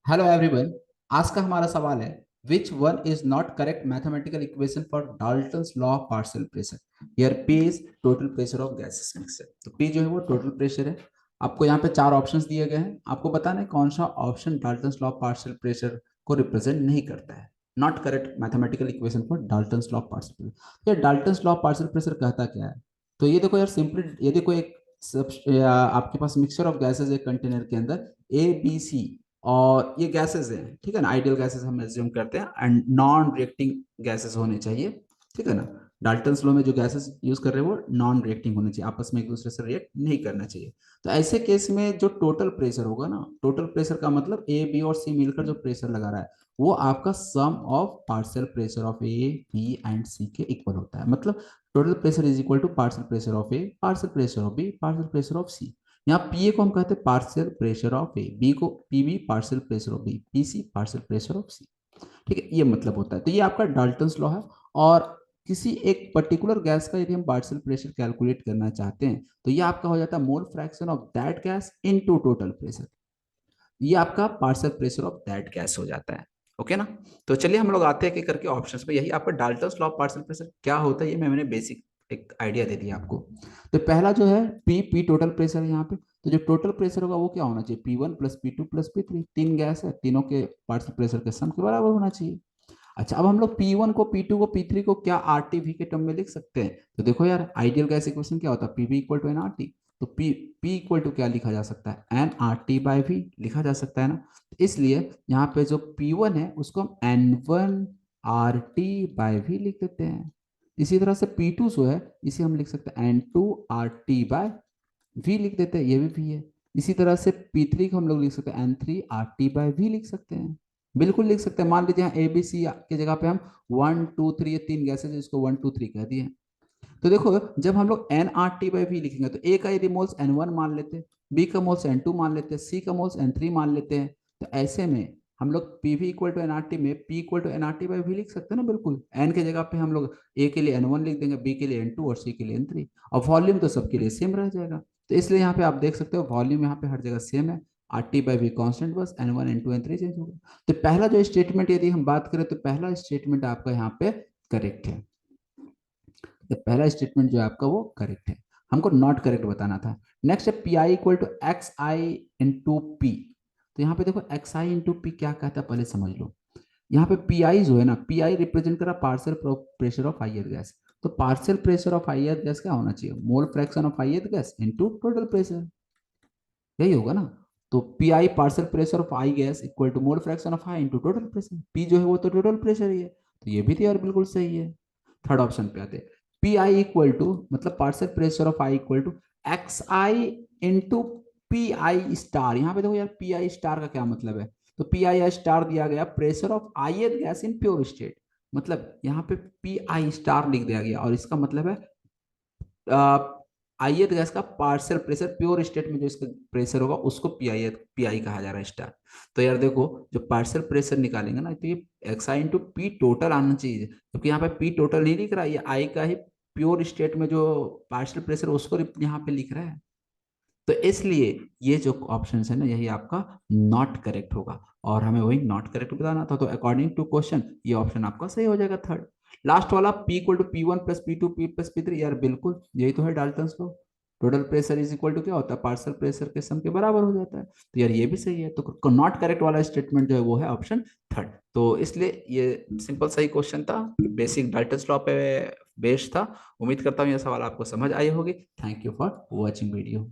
Hello everyone. आज का हमारा सवाल है which one is not correct mathematical equation for Dalton's law of partial pressure. Here P is total pressure of gases mixer. तो P जो है वो टोटल प्रेशर है। आपको यहाँ पे चार ऑप्शंस दिए गए हैं, आपको बताना है कौन सा option Dalton's law of partial pressure को रिप्रेजेंट नहीं करता है। Not correct mathematical equation for Dalton's law of partial pressure. ये Dalton's law of partial pressure कहता क्या है? तो ये देखो यार, सिंपली यदि कोई एक आपके पास मिक्सचर ऑफ गैसेस एक कंटेनर के अंदर ए बी सी, और ये गैसेस हैं, ठीक है ना, आइडियल गैसेस हम एज्यूम करते हैं एंड नॉन रिएक्टिंग गैसेस होने चाहिए, ठीक है ना। डाल्टन्स लॉ में जो गैसेस यूज कर रहे हैं वो नॉन रिएक्टिंग होने चाहिए, आपस में एक दूसरे से रिएक्ट नहीं करना चाहिए। तो ऐसे केस में जो टोटल प्रेशर होगा ना, टोटल प्रेशर का मतलब ए बी और सी मिलकर जो प्रेशर लगा रहा है वो आपका sum of partial pressure of A B and C के इक्वल होता है। मतलब total pressure is equal to partial pressure of A, partial pressure of B, partial pressure of C. यहाँ पी ए को हम कहते हैं partial pressure of A, B को P B partial pressure of B, P C partial pressure of C, ठीक है। ये मतलब होता है। तो ये आपका डाल्टन्स लॉ है। और किसी एक पर्टिकुलर गैस का यदि हम पार्शियल प्रेशर कैलकुलेट करना चाहते हैं तो ये आपका हो जाता है मोल fraction of that gas into total pressure. ये आपका partial pressure of that gas हो जाता है। ओके ना। तो चलिए हम लोग आते हैं कि करके ऑप्शंस में। यही आपका Dalton's law of partial pressure क्या होता है ये मैंने बेसिक एक आइडिया दे दिया आपको। तो पहला जो है पी, पी टोटल प्रेशर है यहाँ पे। तो जो टोटल प्रेशर होगा वो क्या होना चाहिए? P1 plus P2 plus P3। तीन गैस है, तीनों के पार्शियल प्रेशर के सम के बराबर होना चाहिए। अच्छा, अब हम लोग P1 को, P2 को, P3 को क्या RTV के टर्म में लिख सकते हैं? तो देखो यार, आइडियल गैस इक्वेशन क्या होता है? PV equal to NRT। तो P इक्वल टू क्या लिखा जा सकता है? NRT बाई V लिखा जा सकता है ना। इसलिए यहाँ पे जो P1 है उसको हम N1 RT बाई V लिख देते हैं। इसी तरह से P2 जो है इसे हम लिख सकते हैं N2 RT बाई V लिख देते हैं, ये भी V है। इसी तरह से P3 को हम लोग लिख सकते हैं N3 RT बाई V लिख सकते हैं। बिल्कुल लिख सकते हैं। मान लीजिए यहाँ ए बी सी की जगह पे हम 1 2 3, ये तीन गैसेज इसको 1 2 3 कह दिए। तो देखो, जब हम लोग NRT/V लिखेंगे तो ए का यदि मोल्स N1 मान लेते हैं, बी का मोल्स N2 मान लेते हैं, सी का मोल्स N3 मान लेते हैं, तो ऐसे में हम लोग पीवी इक्वल टू एनआरटी में पी इक्वल टू NRT/V लिख सकते हैं ना। बिल्कुल एन के जगह पे हम लोग ए के लिए N1 लिख देंगे, बी के लिए N2 और सी के लिए N3, और वॉल्यूम तो सबके लिए सेम रह जाएगा। तो इसलिए यहाँ पे आप देख सकते हो वॉल्यूम यहाँ पे हर जगह सेम है। RT/V कांस्टेंट, बस N1 N2 N3 चेंज होगा। तो पहला जो स्टेटमेंट यदि हम बात करें तो पहला स्टेटमेंट आपका यहाँ पे करेक्ट है। तो पहला स्टेटमेंट जो है आपका वो करेक्ट है, हमको नॉट करेक्ट बताना था। नेक्स्ट है P I equal to X I into P. तो यहाँ पे देखो एक्स आई इंटू पी क्या कहता है पहले समझ लो। यहाँ पे पी आई जो है ना, पी आई रिप्रेजेंट करा partial pressure of higher gas. तो partial pressure of higher gas क्या होना चाहिए? Mole fraction of higher gas into total pressure, यही होगा ना। तो P I partial pressure of I gas equal to mole fraction of I into total pressure. P जो है वो तो टोटल प्रेशर ही है, तो ये भी तो यार बिल्कुल सही है। थर्ड ऑप्शन पे आते, पी आई इक्वल टू मतलब partial pressure of I equal to X I into P I star. यहाँ पे देखो यार, पी आई स्टार का क्या मतलब है? तो पी आई स्टार दिया गया pressure of I gas in pure state, मतलब यहाँ पे पी आई स्टार लिख दिया गया और इसका मतलब है आई गैस का पार्शियल प्रेशर प्योर स्टेट में जो इसका प्रेशर होगा उसको पी आई कहा जा रहा है स्टार। तो यार देखो, जो पार्शियल प्रेशर निकालेंगे ना तो ये x I into P total आना चाहिए, क्योंकि यहाँ पे पी टोटल नहीं लिख रहा है, ये आई का ही प्योर स्टेट में जो पार्शियल प्रेशर उसको यहाँ पे लिख रहा है। तो इसलिए ये जो ऑप्शन है ना यही आपका नॉट करेक्ट होगा, और हमें वही नॉट करेक्ट बताना था। तो अकॉर्डिंग टू क्वेश्चन ये ऑप्शन आपका सही हो जाएगा, थर्ड। लास्ट वाला P equal to P1 plus P2 P plus P3, यार बिल्कुल यही तो है Dalton's law. Total pressure is equal to क्या होता है? पार्शियल प्रेशर के सम के बराबर हो जाता है। तो यार ये भी सही है। तो नॉट करेक्ट वाला स्टेटमेंट जो है वो है ऑप्शन थर्ड। तो इसलिए ये सिंपल सही क्वेश्चन था, बेसिक डाल्टन्स लॉ पे बेस्ड था। उम्मीद करता हूँ ये सवाल आपको समझ आई होगी। Thank you for watching video.